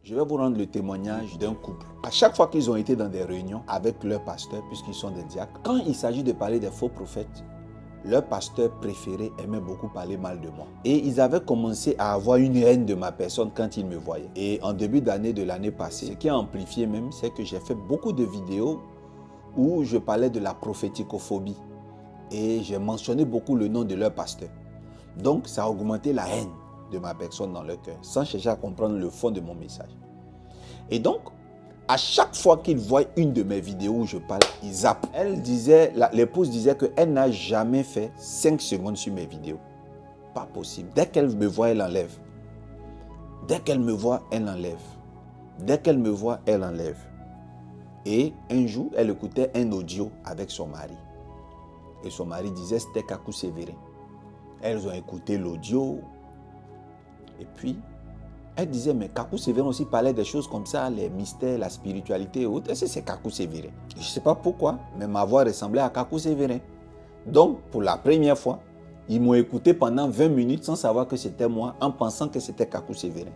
Je vais vous rendre le témoignage d'un couple. À chaque fois qu'ils ont été dans des réunions avec leur pasteur, puisqu'ils sont des diacres, quand il s'agit de parler des faux prophètes, leur pasteur préféré aimait beaucoup parler mal de moi. Et ils avaient commencé à avoir une haine de ma personne quand ils me voyaient. Et en début d'année de l'année passée, ce qui a amplifié même, c'est que j'ai fait beaucoup de vidéos où je parlais de la prophéticophobie. Et j'ai mentionné beaucoup le nom de leur pasteur. Donc, ça a augmenté la haine de ma personne dans leur cœur, sans chercher à comprendre le fond de mon message. Et donc, à chaque fois qu'ils voient une de mes vidéos où je parle, ils zappent. L'épouse disait qu'elle n'a jamais fait 5 secondes sur mes vidéos. Pas possible. Dès qu'elle me voit, elle enlève. Dès qu'elle me voit, elle enlève. Dès qu'elle me voit, elle enlève. Et un jour, elle écoutait un audio avec son mari. Et son mari disait c'était Kakou Sévérin. Elles ont écouté l'audio. Et puis, elle disait, mais Kakou Sévérin aussi parlait des choses comme ça, les mystères, la spiritualité et autres. Est-ce que c'est Kakou Sévérin? Je ne sais pas pourquoi, mais ma voix ressemblait à Kakou Sévérin. Donc, pour la première fois, ils m'ont écouté pendant 20 minutes sans savoir que c'était moi, en pensant que c'était Kakou Sévérin.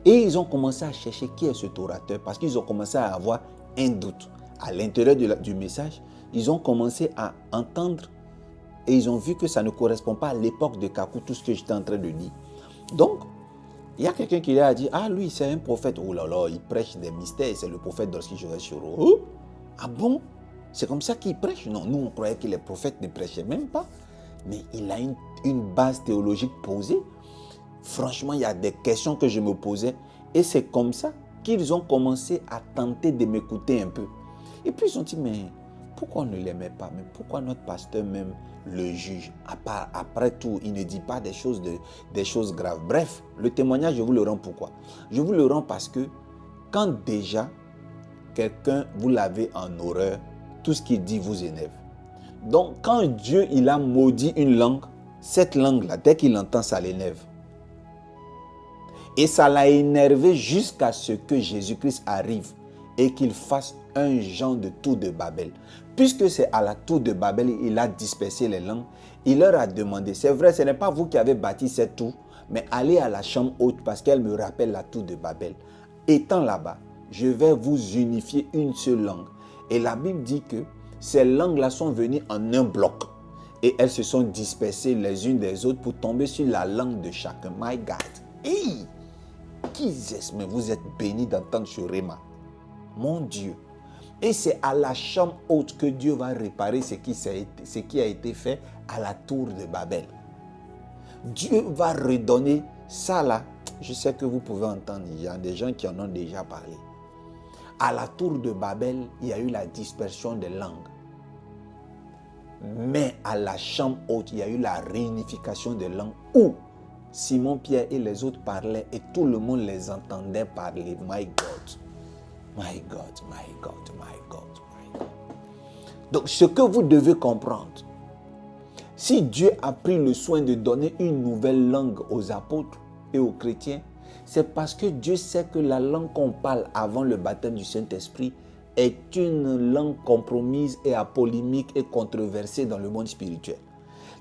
Et ils ont commencé à chercher qui est cet orateur, parce qu'ils ont commencé à avoir un doute. À l'intérieur du message, ils ont commencé à entendre et ils ont vu que ça ne correspond pas à l'époque de Kakou, tout ce que j'étais en train de dire. Donc, il y a quelqu'un qui a dit, ah lui, c'est un prophète. Oh là là, il prêche des mystères, c'est le prophète Dorski Joseph-Choro. Oh, ah bon? C'est comme ça qu'il prêche? Non, nous on croyait que les prophètes ne prêchaient même pas. Mais il a une base théologique posée. Franchement, il y a des questions que je me posais. Et c'est comme ça qu'ils ont commencé à tenter de m'écouter un peu. Et puis ils ont dit, mais pourquoi on ne l'aimait pas? Mais pourquoi notre pasteur même le juge? Après tout, il ne dit pas des choses graves. Bref, le témoignage, je vous le rends pourquoi? Je vous le rends parce que quand déjà quelqu'un, vous l'avez en horreur, tout ce qu'il dit vous énerve. Donc quand Dieu, il a maudit une langue, cette langue-là, dès qu'il entend, ça l'énerve. Et ça l'a énervé jusqu'à ce que Jésus-Christ arrive et qu'il fasse un genre de tour de Babel. Puisque c'est à la tour de Babel, il a dispersé les langues, il leur a demandé, c'est vrai, ce n'est pas vous qui avez bâti cette tour, mais allez à la chambre haute parce qu'elle me rappelle la tour de Babel. Étant là-bas, je vais vous unifier une seule langue. Et la Bible dit que ces langues-là sont venues en un bloc. Et elles se sont dispersées les unes des autres pour tomber sur la langue de chacun. My God! Hey! Qui est-ce? Mais vous êtes bénis d'entendre ce réma. Mon Dieu! Et c'est à la chambre haute que Dieu va réparer ce qui a été fait à la tour de Babel. Dieu va redonner ça là. Je sais que vous pouvez entendre, il y a des gens qui en ont déjà parlé. À la tour de Babel, il y a eu la dispersion des langues. Mais à la chambre haute, il y a eu la réunification des langues où Simon-Pierre et les autres parlaient et tout le monde les entendait parler. My God, my God, my God, my God, my God. Donc, ce que vous devez comprendre, si Dieu a pris le soin de donner une nouvelle langue aux apôtres et aux chrétiens, c'est parce que Dieu sait que la langue qu'on parle avant le baptême du Saint-Esprit est une langue compromise et apolémique et controversée dans le monde spirituel.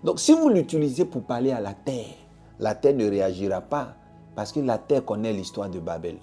Donc, si vous l'utilisez pour parler à la terre ne réagira pas parce que la terre connaît l'histoire de Babel.